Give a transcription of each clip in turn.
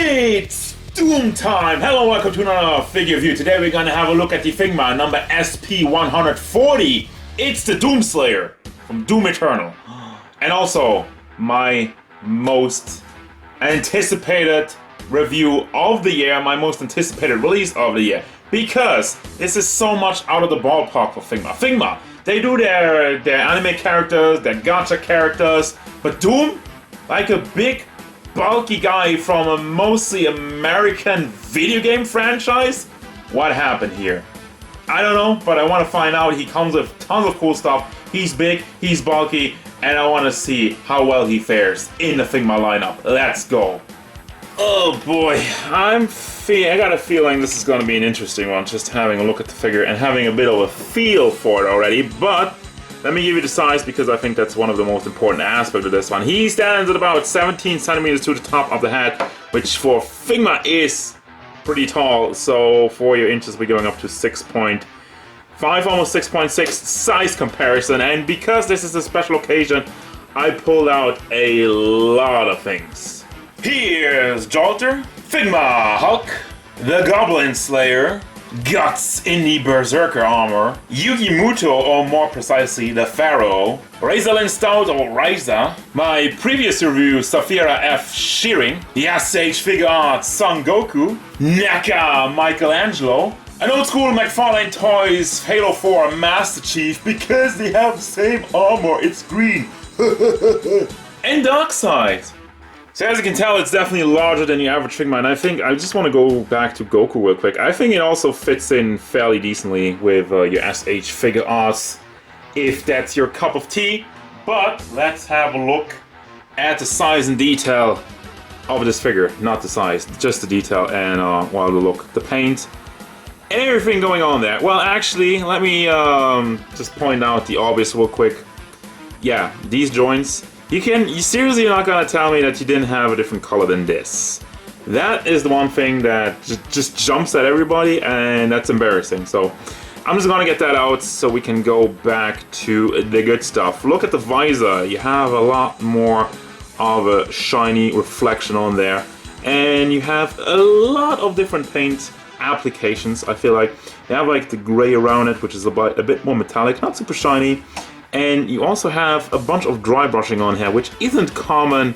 It's Doom time! Hello, welcome to another figure review. Today we're gonna have a look at the figma number SP140. It's the Doomslayer from Doom Eternal. And also, my most anticipated review of the year, my most anticipated release of the year. Because this is so much out of the ballpark for Figma. Figma, they do their anime characters, their gacha characters, but Doom, like a big, bulky guy from a mostly American video game franchise? What happened here? I don't know, but I want to find out. He comes with tons of cool stuff. He's big, he's bulky, and I want to see how well he fares in the Figma lineup. Let's go. Oh boy, I got a feeling this is going to be an interesting one, just having a look at the figure and having a bit of a feel for it already, but let me give you the size because I think that's one of the most important aspects of this one. He stands at about 17 centimeters to the top of the head, which for Figma is pretty tall, so for your inches we're going up to 6.5, almost 6.6 size comparison, and because this is a special occasion, I pulled out a lot of things. Here's Jolter, Figma Hulk, the Goblin Slayer, Guts in the Berserker armor, Yugi Muto, or more precisely the Pharaoh, Razorlin Stout or Ryza, my previous review Saphira F. Shearing, the Ice Age Figure Arts Son Goku, Naka Michelangelo, an old school McFarlane Toys Halo 4 Master Chief because they have the same armor, it's green, and Darkseid. So as you can tell, it's definitely larger than your average Figma, and I think I just want to go back to Goku real quick. I think it also fits in fairly decently with your SH Figure Arts, if that's your cup of tea. But let's have a look at the size and detail of this figure. Not the size, just the detail and, well, the look, the paint, and everything going on there. Well, actually, let me just point out the obvious real quick. Yeah, these joints. You seriously not gonna tell me that you didn't have a different color than this. That is the one thing that just jumps at everybody, and that's embarrassing. So I'm just gonna get that out so we can go back to the good stuff. Look at the visor. You have a lot more of a shiny reflection on there, and you have a lot of different paint applications. I feel like you have like the gray around it, which is a bit more metallic, not super shiny. And you also have a bunch of dry brushing on here, which isn't common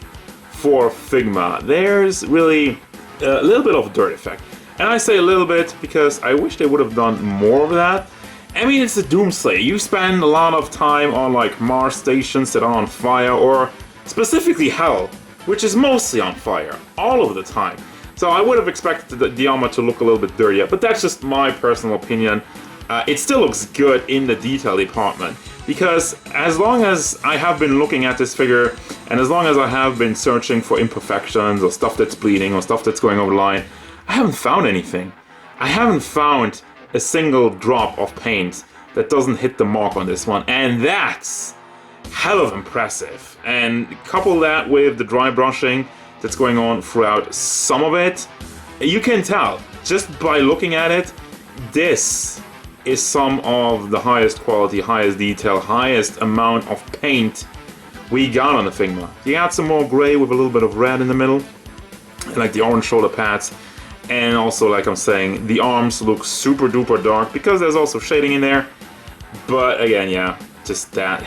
for Figma. There's really a little bit of a dirt effect. And I say a little bit because I wish they would have done more of that. I mean, it's a Doomslayer. You spend a lot of time on like Mars stations that are on fire, or specifically Hell, which is mostly on fire, all of the time. So I would have expected the armor to look a little bit dirtier, but that's just my personal opinion. It still looks good in the detail department. Because as long as I have been looking at this figure, and as long as I have been searching for imperfections, or stuff that's bleeding, or stuff that's going over the line, I haven't found anything. I haven't found a single drop of paint that doesn't hit the mark on this one, and that's hell of impressive. And couple that with the dry brushing that's going on throughout some of it, you can tell, just by looking at it, this is some of the highest quality, highest detail, highest amount of paint we got on the Figma. You got some more gray with a little bit of red in the middle, like the orange shoulder pads, and also, like I'm saying, the arms look super duper dark because there's also shading in there. But again, yeah, just that,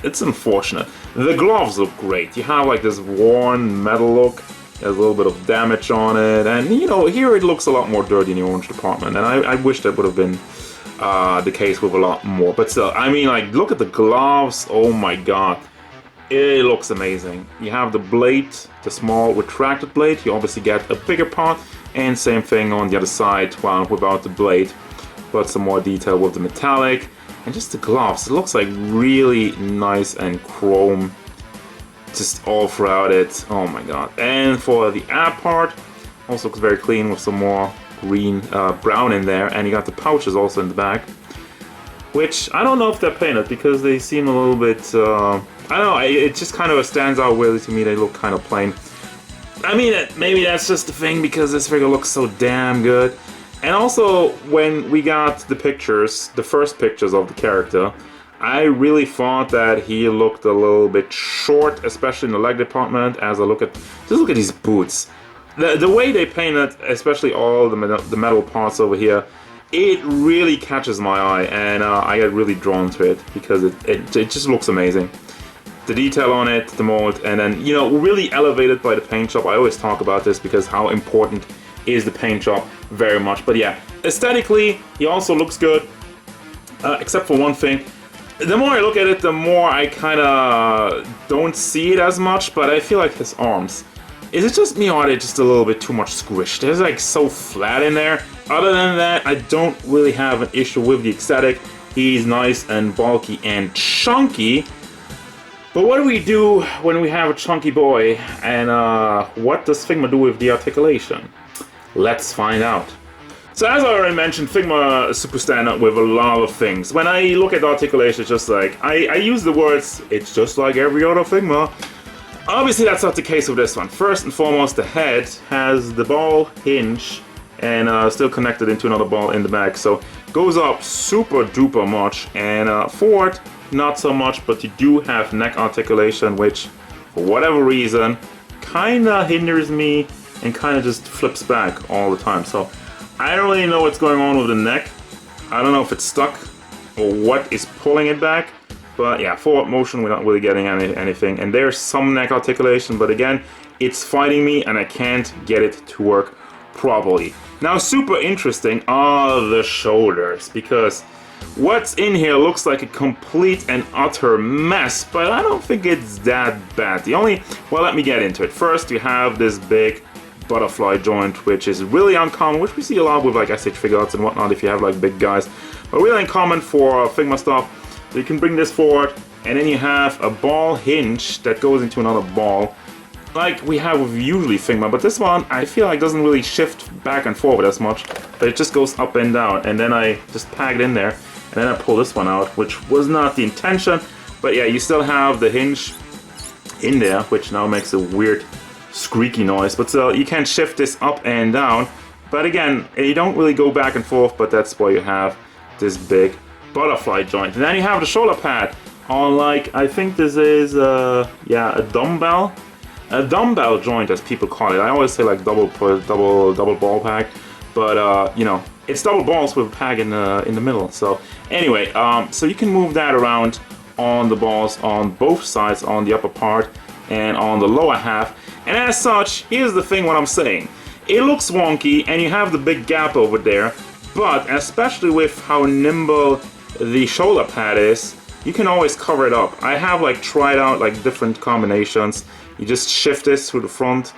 it's unfortunate. The gloves look great. You have like this worn metal look. There's a little bit of damage on it, and you know, here it looks a lot more dirty in the orange department, and I wish that would have been the case with a lot more. But still, I mean, like, look at the gloves. Oh my god, it looks amazing. You have the blade, the small retracted blade. You obviously get a bigger part, and same thing on the other side, well, without the blade, but some more detail with the metallic. And just the gloves, it looks like really nice and chrome just all throughout it. Oh my god. And for the ab part, also looks very clean with some more green, brown in there, and you got the pouches also in the back, which I don't know if they're painted because they seem a little bit, I don't know, it just kind of stands out weirdly to me. They look kind of plain. I mean, maybe that's just the thing because this figure looks so damn good. And also, when we got the pictures, the first pictures of the character, I really thought that he looked a little bit short, especially in the leg department. As I look at, just look at these boots. the way they painted, especially all the metal parts over here, it really catches my eye, and I get really drawn to it because it just looks amazing. The detail on it, the mold, and then, you know, really elevated by the paint job. I always talk about this because how important is the paint job very much. But yeah, aesthetically, he also looks good, except for one thing. The more I look at it, the more I kind of don't see it as much, but I feel like his arms. Is it just me or are they just a little bit too much squished? They're like so flat in there. Other than that, I don't really have an issue with the aesthetic. He's nice and bulky and chunky. But what do we do when we have a chunky boy, and what does Figma do with the articulation? Let's find out. So as I already mentioned, Figma is super standard with a lot of things. When I look at the articulation, it's just like, I use the words, it's just like every other Figma. Obviously that's not the case with this one. First and foremost, the head has the ball hinge and still connected into another ball in the back. So goes up super duper much, and forward, not so much, but you do have neck articulation, which for whatever reason kinda hinders me and kinda just flips back all the time. So I don't really know what's going on with the neck. I don't know if it's stuck or what is pulling it back, but yeah, forward motion we're not really getting anything, and there's some neck articulation, but again, it's fighting me and I can't get it to work properly. Now, super interesting are the shoulders, because what's in here looks like a complete and utter mess, but I don't think it's that bad. Well, let me get into it. First, you have this big butterfly joint, which is really uncommon, which we see a lot with like SH figures and whatnot if you have like big guys, but really uncommon for Figma stuff. So you can bring this forward, and then you have a ball hinge that goes into another ball, like we have with usually Figma, but this one I feel like doesn't really shift back and forward as much, but it just goes up and down, and then I just peg it in there, and then I pull this one out, which was not the intention, but yeah, you still have the hinge in there, which now makes a weird squeaky noise, but still you can shift this up and down, but again, you don't really go back and forth, but that's why you have this big butterfly joint. And then you have the shoulder pad on, like, I think this is yeah, a dumbbell joint, as people call it. I always say like double ball peg, but you know, it's double balls with a peg in the middle. So anyway, so you can move that around on the balls on both sides, on the upper part and on the lower half. And as such, here's the thing what I'm saying. It looks wonky and you have the big gap over there, but especially with how nimble the shoulder pad is, you can always cover it up. I have like tried out like different combinations. You just shift this to the front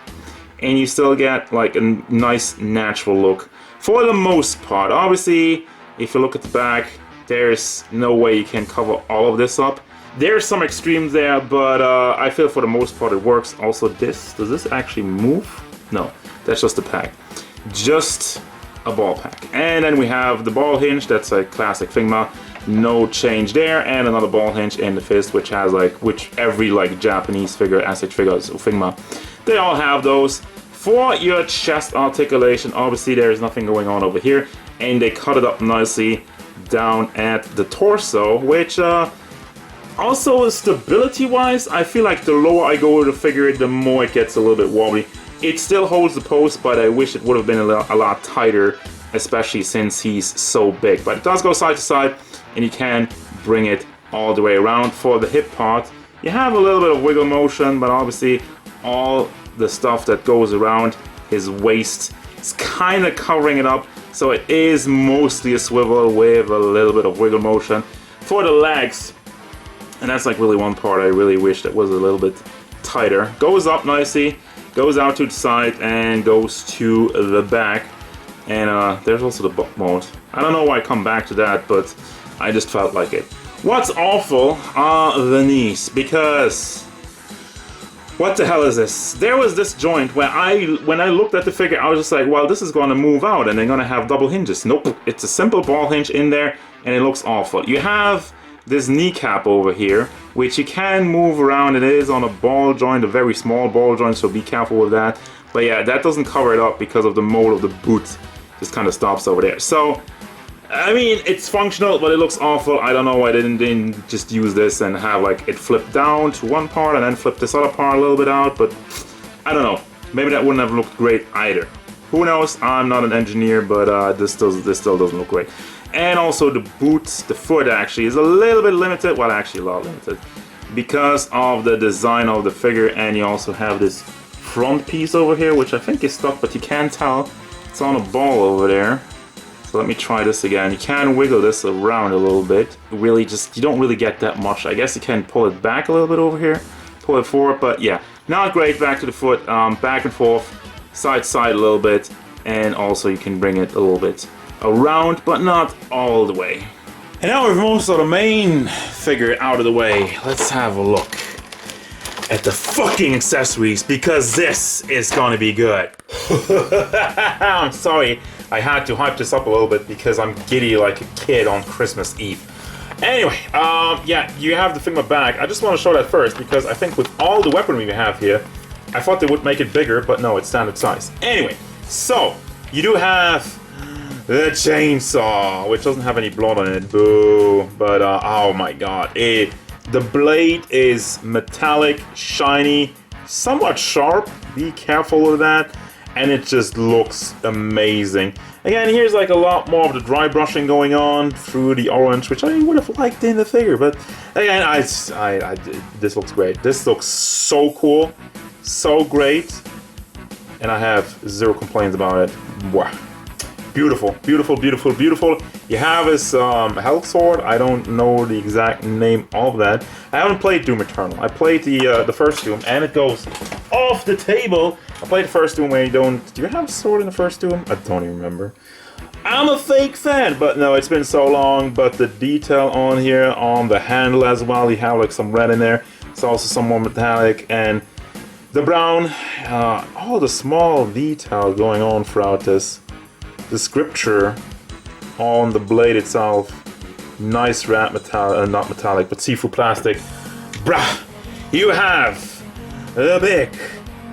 and you still get like a nice natural look for the most part. Obviously, if you look at the back, there's no way you can cover all of this up. There's some extremes there, but I feel for the most part it works. Also, does this actually move? No, that's just a pack. Just a ball pack. And then we have the ball hinge, that's a classic Figma. No change there, and another ball hinge in the fist, which has like, which every like Japanese figure, SH figures, Figma, they all have those. For your chest articulation, obviously there is nothing going on over here, and they cut it up nicely down at the torso, which also stability wise, I feel like the lower I go with the figure, the more it gets a little bit wobbly. It still holds the pose, but I wish it would have been a lot tighter, especially since he's so big. But it does go side to side, and you can bring it all the way around. For the hip part, you have a little bit of wiggle motion, but obviously all the stuff that goes around his waist is kind of covering it up, so it is mostly a swivel with a little bit of wiggle motion. For the legs, and that's like really one part I really wish that was a little bit tighter, goes up nicely, goes out to the side, and goes to the back. And there's also the butt mode. I don't know why I come back to that, but I just felt like it. What's awful are the knees, because what the hell is this? There was this joint where when I looked at the figure, I was just like, well, this is gonna move out and they're gonna have double hinges. Nope, it's a simple ball hinge in there, and it looks awful. You have this kneecap over here, which you can move around. It is on a ball joint, a very small ball joint, so be careful with that. But yeah, that doesn't cover it up because of the mold of the boot. Just kind of stops over there. So, I mean, it's functional, but it looks awful. I don't know why they didn't just use this and have like it flip down to one part and then flip this other part a little bit out, but I don't know. maybe that wouldn't have looked great either. Who knows? I'm not an engineer, but this still doesn't look great. And also the boot, the foot actually is a little bit limited. Well, actually a lot limited because of the design of the figure. And you also have this front piece over here, which I think is stuck, but you can tell it's on a ball over there. So let me try this again. You can wiggle this around a little bit. Really, you don't really get that much. I guess you can pull it back a little bit over here, pull it forward, but yeah, not great. Back to the foot, back and forth, side to side a little bit, and also you can bring it a little bit around, but not all the way. And now with most of the main figure out of the way, let's have a look at the fucking accessories, because this is gonna be good. I'm sorry, I had to hype this up a little bit because I'm giddy like a kid on Christmas Eve. Anyway, yeah, you have the Figma bag. I just want to show that first because I think with all the weaponry we have here, I thought they would make it bigger, but no, it's standard size. Anyway, so you do have the chainsaw, which doesn't have any blood on it, boo, but oh my god, the blade is metallic, shiny, somewhat sharp, be careful with that, and it just looks amazing. Again, here's like a lot more of the dry brushing going on through the orange, which I would have liked in the figure, but again, this looks great. This looks so cool, so great, and I have zero complaints about it. Wow. Beautiful, beautiful, beautiful, beautiful. You have his health sword. I don't know the exact name of that. I haven't played Doom Eternal. I played the first Doom, and it goes off the table. I played the first Doom where you don't... Do you have a sword in the first Doom? I don't even remember. I'm a fake fan, but no, it's been so long. But the detail on here, on the handle as well, you have like some red in there. It's also some more metallic, and the brown, all the small detail going on throughout this. The scripture on the blade itself, nice wrap metallic, not metallic, but see-through plastic. Bruh, you have a big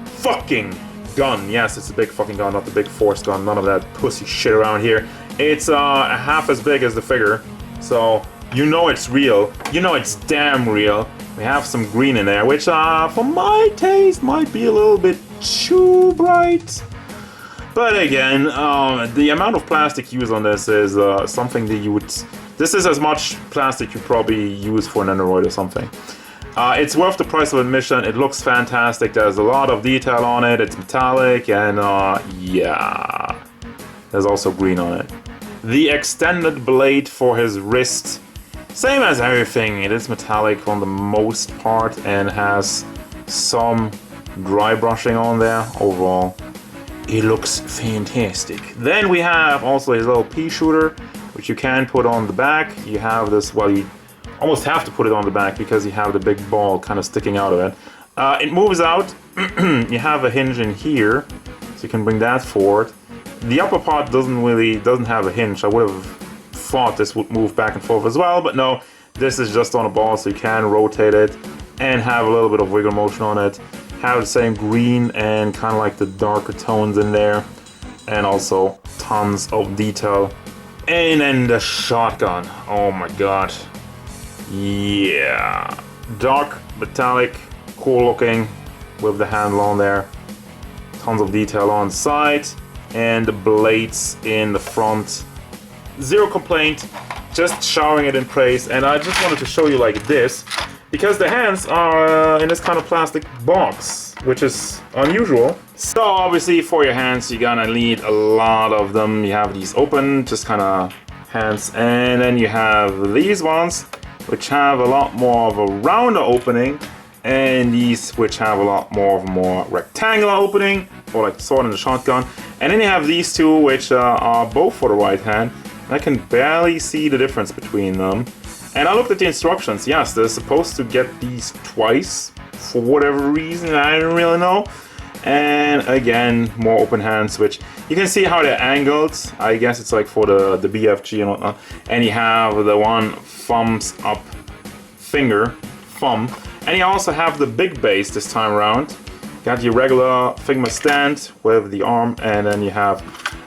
fucking gun. Yes, it's a big fucking gun, not the big force gun. None of that pussy shit around here. It's half as big as the figure, so you know it's real. You know it's damn real. We have some green in there, which for my taste might be a little bit too bright. But again, the amount of plastic used on this is something that you would... This is as much plastic you probably use for an Android or something. It's worth the price of admission. It looks fantastic. There's a lot of detail on it. It's metallic, and yeah. There's also green on it. The extended blade for his wrist, same as everything. It is metallic on the most part and has some dry brushing on there. Overall, it looks fantastic. Then we have also his little pea shooter, which you can put on the back. You have this, well, you almost have to put it on the back because you have the big ball kind of sticking out of it. It moves out. You have a hinge in here, so you can bring that forward. The upper part doesn't have a hinge. I would have thought this would move back and forth as well, but no, this is just on a ball, so you can rotate it and have a little bit of wiggle motion on it. Have the same green and kind of like the darker tones in there, and also tons of detail. And then the shotgun, oh my god, yeah, dark metallic, cool looking with the handle on there, tons of detail on the side, and the blades in the front. Zero complaint, just showering it in praise. And I just wanted to show you like this, because the hands are in this kind of plastic box, which is unusual. So obviously for your hands, you're gonna need a lot of them. You have these open, just kind of hands, and then you have these ones, which have a lot more of a rounder opening, and these which have a lot more of a more rectangular opening, or like the sword and the shotgun. And then you have these two, which are both for the right hand. I can barely see the difference between them. And I looked at the instructions. Yes, they're supposed to get these twice for whatever reason, I don't really know. And again, more open hands, which you can see how they're angled. I guess it's like for the BFG and whatnot. And you have the one thumbs up finger, thumb. And you also have the big base this time around. Got your regular Figma stand with the arm, and then you have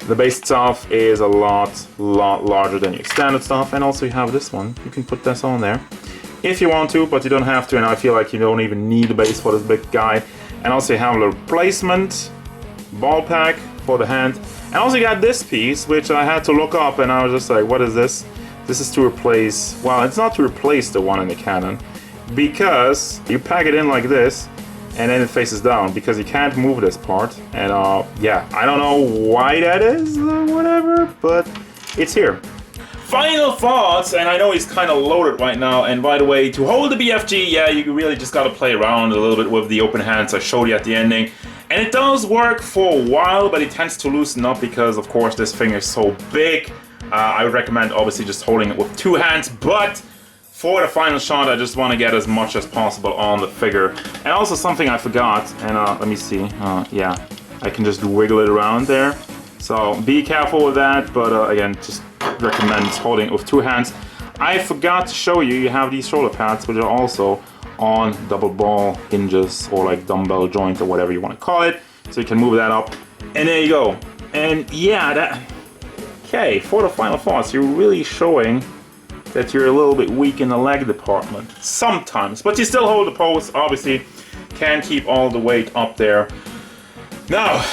the base itself is a lot larger than your standard stuff. And also you have this one. You can put this on there if you want to, but you don't have to, and I feel like you don't even need a base for this big guy. And also you have a replacement ball pack for the hand. And also you got this piece, which I had to look up, and I was just like, what is this? This is to replace, well, it's not to replace the one in the Canon, because you pack it in like this, and then it faces down, because you can't move this part. And yeah, I don't know why that is, or whatever, but it's here. Final thoughts, and I know he's kind of loaded right now, and by the way, to hold the BFG, yeah, you really just gotta play around a little bit with the open hands I showed you at the ending. And it does work for a while, but it tends to loosen up because, of course, this finger is so big. I would recommend, obviously, just holding it with 2 hands, but for the final shot, I just want to get as much as possible on the figure. And also something I forgot, and let me see, yeah, I can just wiggle it around there. So be careful with that, but again, just recommend holding it with 2 hands. I forgot to show you, you have these shoulder pads, which are also on double ball hinges, or like dumbbell joint, or whatever you want to call it. So you can move that up, and there you go. And yeah, that, okay, for the final thoughts, you're really showing that you're a little bit weak in the leg department, sometimes, but you still hold the pose, obviously, can keep all the weight up there. Now,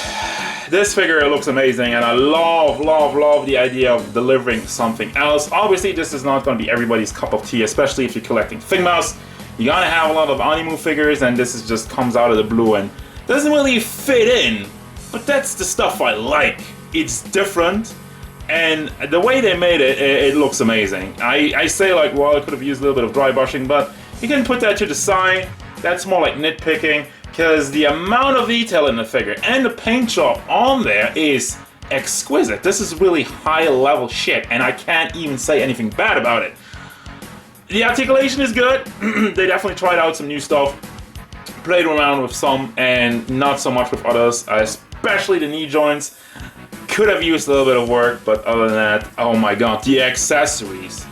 this figure looks amazing, and I love the idea of delivering something else. Obviously, this is not going to be everybody's cup of tea, especially if you're collecting figmas. You're gonna have a lot of anime figures, and this is just comes out of the blue and doesn't really fit in. But that's the stuff I like. It's different, and the way they made it, it looks amazing. I say like, well, I could have used a little bit of dry brushing, but you can put that to the side. That's more like nitpicking, because the amount of detail in the figure and the paint job on there is exquisite. This is really high level shit, and I can't even say anything bad about it. The articulation is good. They definitely tried out some new stuff. Played around with some and not so much with others, especially the knee joints. Could have used a little bit of work, but other than that, oh my god, the accessories.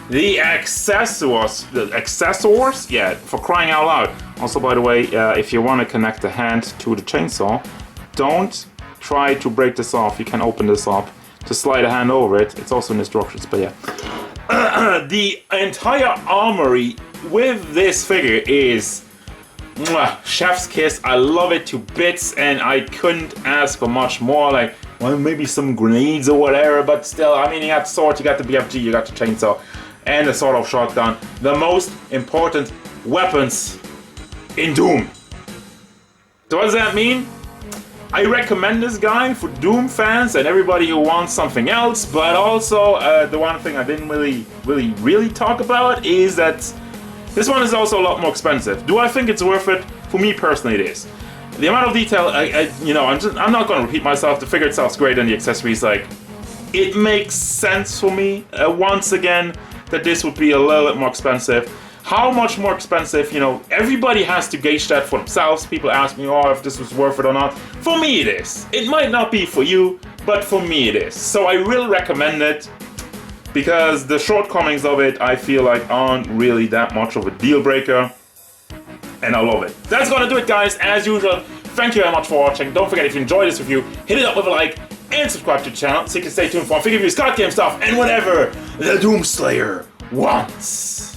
The accessories, yeah, for crying out loud. Also, by the way, if you want to connect the hand to the chainsaw, don't try to break this off. You can open this up to slide a hand over it. It's also in instructions, but yeah. The entire armory with this figure is chef's kiss. I love it to bits, and I couldn't ask for much more. Like, well, maybe some grenades or whatever, but still, I mean, you got the sword, you got the BFG, you got the chainsaw, and the sawed-off shotgun. The most important weapons in Doom. So what does that mean? I recommend this guy for Doom fans and everybody who wants something else, but also the one thing I didn't really talk about is that this one is also a lot more expensive. Do I think it's worth it? For me personally, it is. The amount of detail, you know, I'm not going to repeat myself. The figure itself's great, and the accessories, like, it makes sense for me once again that this would be a little bit more expensive. How much more expensive, you know, everybody has to gauge that for themselves. People ask me, oh, if this was worth it or not. For me, it is. It might not be for you, but for me, it is. So I really recommend it, because the shortcomings of it, I feel like, aren't really that much of a deal breaker. And I love it. That's gonna do it, guys. As usual, thank you very much for watching. Don't forget, if you enjoyed this review, hit it up with a like and subscribe to the channel so you can stay tuned for figure reviews, card game stuff, and whatever the Doomslayer wants.